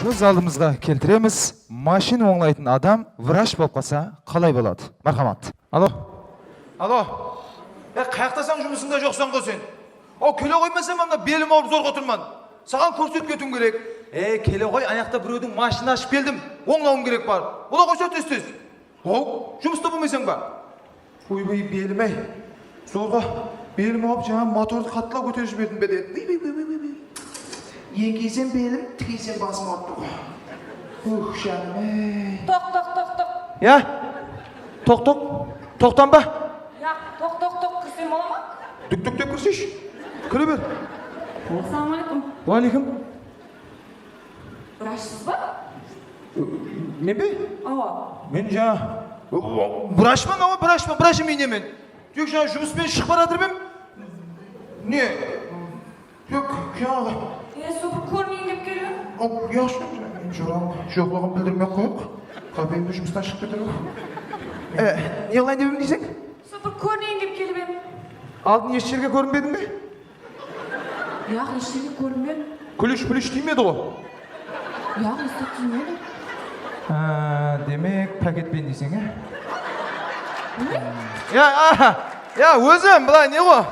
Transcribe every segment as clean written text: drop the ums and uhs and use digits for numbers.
Көз алдымызға келтіреміз. Машина оңлайтын адам врач болып қалса қалай болады? Мархамат. Алло. Алло. Қаяқтасаң жұмысыңда жоқсан ғой сен. Келе қоймасам анда белім ауырып зорға тұрман. Саған көрсетіп кетуім керек. Келе қой, аяқта біреудің машина ашып келдім. Оңлауым керек бар. Ола қойса тез-тез. Жұмыста болмайсың ба? Ой, белім ай. Зорға белім ауып жаңа моторды қаттылау көтеріп жібердім бе деді. Еңкейсем белім, тікейсем басым ауырып тұр. Жаным ай. Тоқ. Я? Тоқтан ба? Я, тоқ, кірсем бола ма? Түк деп кірсейші. Кіре бер. Ассалаумалейкум. Уалейкум. Врачсыз ба? Мен бе? Ава. Мен жаңа врачмын, врач мен емен. Тек жаңа жұмыспен шығып бара жатырмын. Не? Тек жаңағы. Супер көрмейін деп келемін. Яшын, жоқлығын білдірмей қойық. Қалбейімді жұмыстан шығып кетіріп. Не қылайын деп дейсің? Супер көрмейін деп келіп едім. Алдын еш жерге көрінбедің бе? Яғ, еш жерге көрінбедім. Күліш тимеді ғой? Яғ, естіп тимеді. Демек пакетпен дейсің, Я, өзім, бұлай не ғой?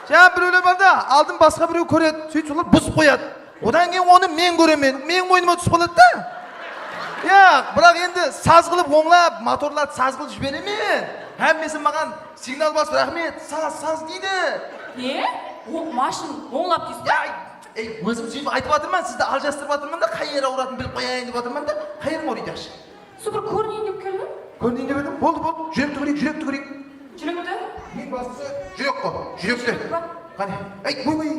Жаңа біреулер бар да, алдын басқа біреу көреді, сөйтіп солар бұзып қояды. Одан кейін оны мен көремен, мен мойныма түсіп қалады да. Бірақ енді саз қылып оңлап, моторларды саз қылып жіберемен. Әммесін маған сигнал басып, рахмет, саз дейді. Не? Машын оңлап дейсің? Өзім сөйтіп айтып жатырмын, сізді алжастырып жатырмын да, қай жері ауыратынын біліп қояйын деп жатырмын да, қай жерім ауырайды жақсы. Супер көрінейін деп келдім. Көрінейін деп едім, болды, жүректі көрейік. Жүректі? Ең бастысы жүрек қой, жүректі. Қане, қолды қорғай.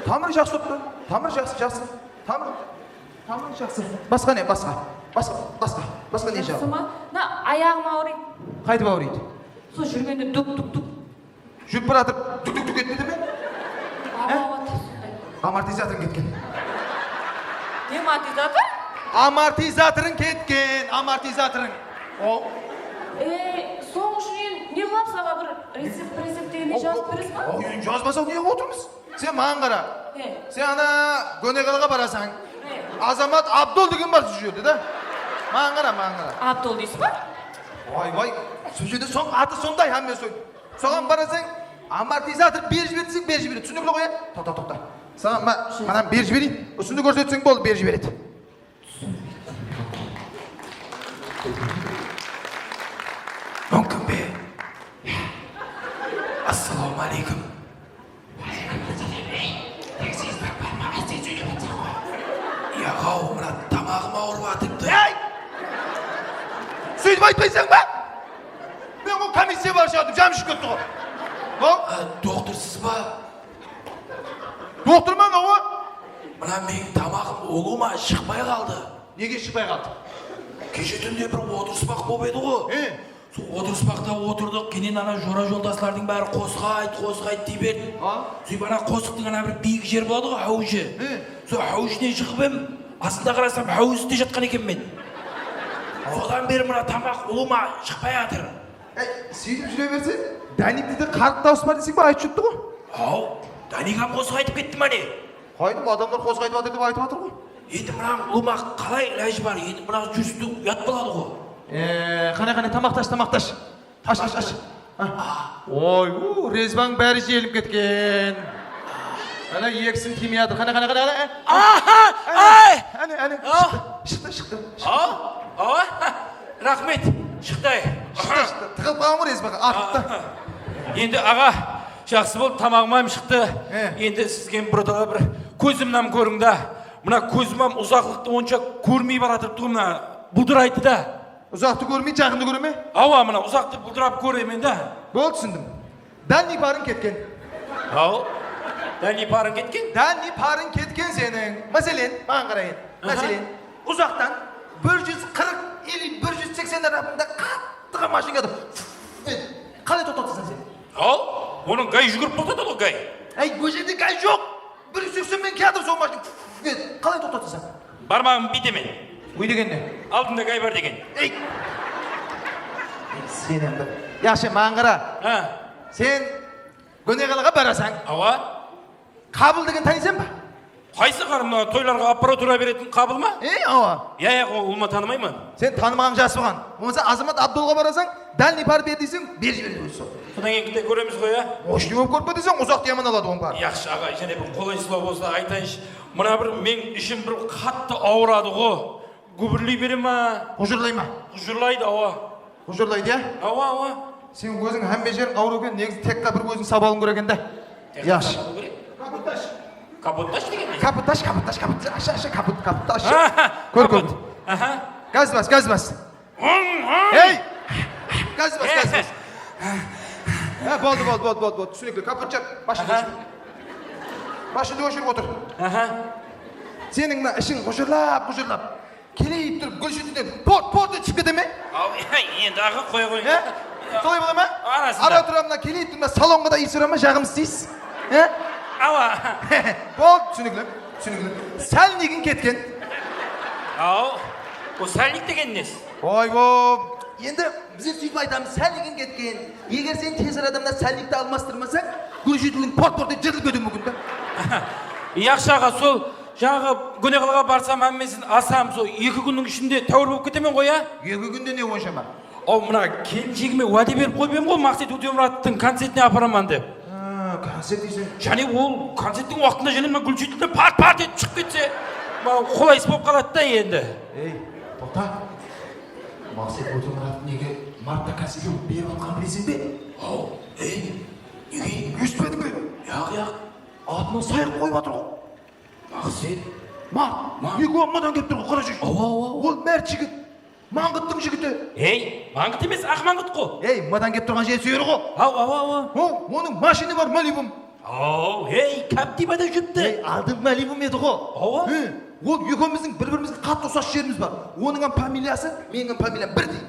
Тамыр жақсы отты, тамыр жақсы. Тамыр жақсы. Басқа не, басқа не жағы? Жақсы ма? Аяғым ауырайды. Қайтып ауырайды? Сол жүргенде дүк. Жүріп бара жатып, дүк етмеді ме? Амортизаторың кеткен. Не амортизатор? Амортизаторың кеткен, амортизаторың. Соң үшін не қылап саға бір рецепт дегенде жазып бересің ба? Жазбасау не отырмыз? Сен маған қара. Сен ана Гөнегалға барасаң. Азамат Абдол деген бар сол жерде да. Маған қара. Абдол дейсің ба? Ой, сол жерде аты сондай әмме сой. Соған барасаң, амортизатор бер жіберсең, бер жібереді. Түсінді біле қоя? Тоқта. Саған манан бер жіберейін. Үстіңді көрсетсең болды, бер жібереді. Мүмкін бе? Ассалаумалейкум. Яғау, мұна тамағым ауырып атыпты. Сөйтіп айтпайсың ба? Мен ол комиссия бар шығадым, жам ішіп кетті ғой. Доктырсыз ба? Доктор ма науы? Мұна мен тамағым олума шықпай қалды. Неге шықпай қалды? Кеше түнде бір отырыспақ болып еді ғой. Сол отырыспақта отырдық, кенен ана жора жолдаслардың бәрі қосқайт дей берді. Сөйтіп ана қосықтың ана бір биік жер болады ғой, хауызы. Сол хауызынан шығып ем, астында қарасам хауызында жатқан екен мен. Содан бері мұна тамақ олума шықпай жатыр. Сөйтіп жүре берсе, Даникті де қарып дауыс бар десең ба, айтып жүртті ғой? Данигам қосқайтып кетті ма не? Қайдым, адамдар қосқайтып жатыр деп айтып жатыр ғой. Енді мұна олума қалай ләжі бар, енді мұна жүрісті ұят болады ғой. Қане, тамақташ. Аш. Ой, резбаң бәрі желіп кеткен. Ана екісін кемияды. Қане. Әне. Шықты. Рахмет, шықты. Тығылып қалған ғой резбаға, атыпты. Енді аға, жақсы болып тамағымам шықты. Енді сізген бұрдыға бір көзімнен көріңді. Мұна көзімам ұзақлықты онша көрмей баратырыпты ғой, мұна бұлдырайды да. Ұзақты көрмей, жақынды көре ме? Ауа, мұна ұзақты бұлдырап көремен да. Болды, түсіндім. Дәнни парын кеткен. Дәнни парын кеткен? Дәнни парын кеткен сенің. Мәселен, маған қарайын. Мәселен, ұзақтан 140 или 180 арабында қаттыға машинады. Қалай тоқтатысың сен? Оның гай жүгіріп тоқтады ғой, гай. Бұл жерде гай жоқ. 180 мен кеатыр сол машин. Қалай тоқтатысың? Бармағым битемен. Үй дегенде? Алдында гай бар деген. Сен енді. Яшы, маған қара. Сен Көнеғалыға барасаң, Ава. қабыл деген танисың ба? Қайсы қарым мына тойларға аппаратура беретін қабыл ма? Ава. Я, ол ма танымаймын. Сен танымаған жасы болған. Болмаса Азамат Абдулға барасаң, дальный пар бер дейсің, бер жібереді өзі. Содан кейін күнде көреміз ғой, я? Ошты болып көрпе десең, ұзақты яман алады оның пар. Яқшы аға, және бір қолайсыздау болса айтайыншы. Мына бір мен ішім бір қатты ауырады ғой. Гүбірлей бере ма? Құжырлай ма? Құжырлайды, ава. Құжырлайды, я? Ава. Сен өзің әмбе жерің ауру екен, негізі тек бір өзің сабалың көрек екен да. Яш. Капотташ деген не? Капытташ. Капытташ. Көр. Аха. Газ бас. Ей! Газ бас. Болды. Түсінікті, капыт жап, башыңды өшіріп отыр. Аха. Сенің мына ішің құжырлап, келейіп тұрып, гүл шетінден порт шығып кете ме? Енді аға қоя қой. Солай бола ма? Арасында. Ара тұрамына келейіп тұрма, салонға да иісіра ма, жағым істейсіз? Ава. Болды, түсінікті. Сәл неген кеткен? Ау, о сәлник деген несі? Ойбо, енді бізде сөйтіп айтамыз, сәл неген кеткен. Егер сен тез адамда сәлникті алмастырмасаң, гүл шетінің порт деп жыртылып кетуі мүмкін да. Яқшы аға, сол жаңағы Көнеғалыға барсам әммесін асам, сол 2 күннің ішінде тәуір болып кетемен ғой, я? 2 күнде не оншама? О, мына келіншегіме уәде беріп қойып ғой, Мақсет Өтемұраттың концертіне апараман деп. Концерт дейсің? Және ол концерттің уақытында және мына гүл шетінде парт етіп шығып кетсе, қолайсыз болып қалады да енді. Ей, тоқта. Мақсет Өтемұрат неге мартта концертке беріп отқан білесің бе? Ау, неге? Естіпедің бе? Яқ. Атына сайыр қойып жатыр ғой. Мақсет? Март, екі омадан келіп тұр ғой, қара жүз. Ол мәрт жігіт, Маңғыттың жігіті. Маңғыт емес, ақ Маңғыт қой. Мадан келіп тұрған жер сүйері ғой. Ау. Оның машины бар, Малибум. Ау, Каптивада жүріпті. Алдың Малибум еді ғой. Ол екеуміздің бір-бірімізге қатты ұқсас жеріміз бар. Оның фамилиясы, менің фамилиям бірдей.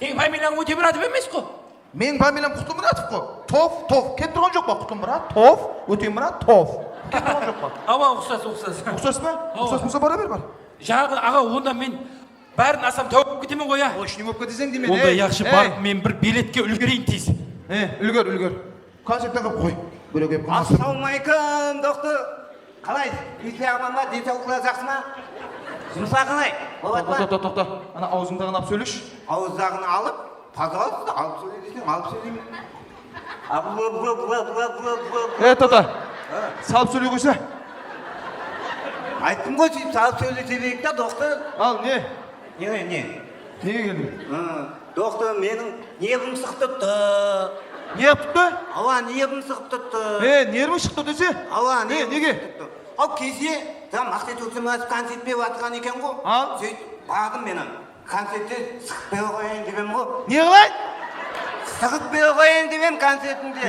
Сенің фамилияң Өтемұратов емес қой. Менің фамилиям Құтлымұратов қой. Тоф. Кетіп тұрған жоқ па Құтлымұрат? Тоф, Өтемұрат, Тоф. Кетіп тұрған жоқ па? Ава, ұқсас. Ұқсас па? Ұқсас болса бара бер бар. Жаңағы аға, онда мен бәрін асам тәуіп кетемен ғой, я? Ошны болып кетесің демен. Онда яқшы барып мен бір билетке үлгерейін дейсің. Үлгер. Концерттен қып қой. Бөлек еп қылмасын. Ассалаумалейкум, доктор. Қалай? Үйте ағаман ба? Денсаулығыңыз жақсы ма? Жұмысқа қалай? Болады ма? Тоқта. Ана аузыңдағын алып сөйлеш. Ауыздағын алып, пожалуйста, алып сөйле десең, алып сөйлеймін. Тоқта. Салып сөйлей қойса. Айттым ғой, сөйтіп салып сөйлесе берейік та, доктор. Ал, не? Не? Неге келдің? Доктор, менің нервім сық тұтты. Не тұтты? Ала, нервім сық тұтты. Нервің шықты десе? Ала, неге? Ал кезде, Мақсет Өтемұрат концерт беріп жатқан екен ғой. Ал? Сөйтіп, бардым менің. Концертте сығып бере қояйын деп ғой. Не қылай? Сығып бере қояйын деп концертінде.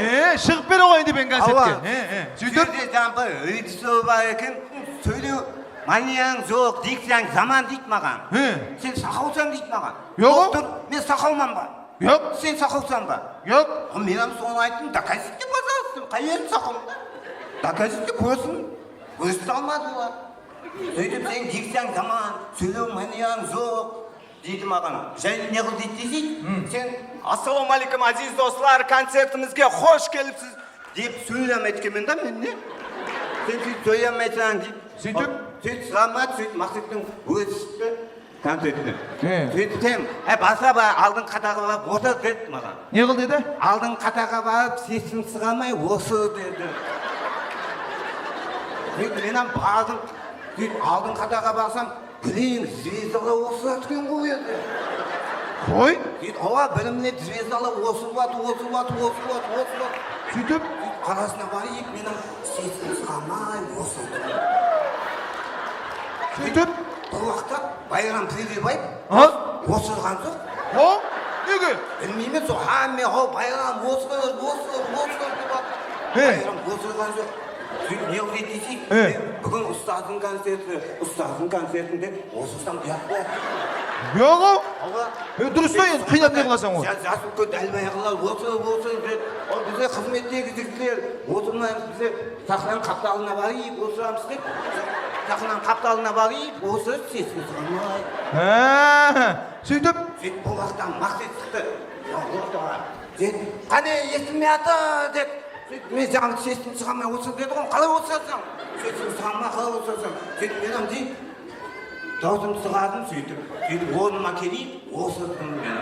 Шығып бере қояйын деп концертке. Сөйтіп? Сөйде жаңбы, өйтісі бар екен. Сөйлеу, манияң жоқ, диксияң заман дейді маған. Сен сақаусың дейді маған. Доктор, мен сақауман ба? Жоқ. Сен сақаусың ба? Жоқ. Мен соны айттым, доказите, пожалуйста. Қай жерім сақаумын? Доказите, көрсін. Көрсін алмады олар. Сөйтіп, сен диксияң заман, сөйлеу, манияң жоқ дейді маған. Және не қыл дейді дейсің? Сен, ассалаумалейкум, азиз достар, концертімізге қош келіпсіз деп сөйлемейткенмен да мен не? Сен сөйтіп сөйлемейсің дейді. Сөйтіп? Сөйтіп сұрамады, сөйтіп Мақсеттің өзі шықты концертіне. Сөйтіп сен, баса ба, алдың қатаға барып, отыр деді маған. Не қыл деді? Алдың қатаға барып, сесін сығамай, осы деді. Сөйтіп менен бардым, сөйтіп алдың қатаға барсам, білең, звездалы осы аткен ғой еді. Қой? Сөйтіп, ова, біліміне звездалы осы бат. Сөйтіп? Қарасына барайық, менің сесін сығамай, осы деді. Сөйтіп? Бұл уақытта Байрам Прилебаев осырған жоқ. Неге? Білмеймін, сол мен Байрам осыр деп бат. Байрам осырған жоқ. Не қылды дейсің? Бүгін ұстаздың концертінде осырсам ұят болады. Жоқ. Дұрыс та енді қинап не қыласың ғой? Жас үлкен дәлбаяғылар осыр деп. Ол бізде қызметтегі жігіттер отырмаймыз, бізде сахнаның қапталына барайық, осырамыз деп. Сахнаның қапталына барайық, осы сесін сығамай. Сөйтіп? Сөйтіп бұл уақытта Мақсет шықты. Қане естімей аты деп. Мен жаңа шештім шығамай осы деді ғой, қалай осырсың? Сөйтіп сағама қалай осырсың? Сөйтіп мен дейін, даусым шығадым сөйтіп орныма келейін, осырдым мен.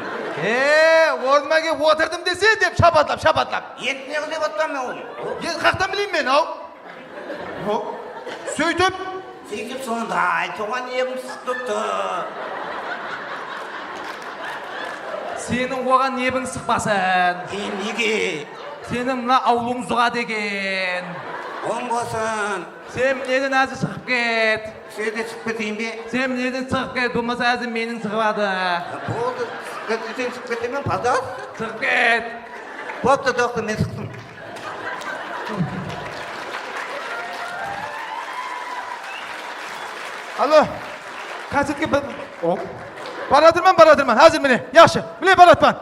Орныма келіп отырдым десе деп шапатлап. Ет не қылып отырмын мен оны? Енді қақтан білейін мен, ау? Сөйтіп, сонда айтуға небім сұқ тұтты. сенің оған небің сықпасын. Неге? Сенің мына аулың зұға деген. Оңғасын. Сен неден әзі шығып кет. Сөйде шығып кетейін бе? Сен неден шығып кет, болмаса әзі менің шығывады. Болды, сен шығып кетемін, пожалуйста. Шығып кет. Болды, доктор, мен шықтым. Алло, қазетке барадырман, әзір міне, яқшы, біле баратпан.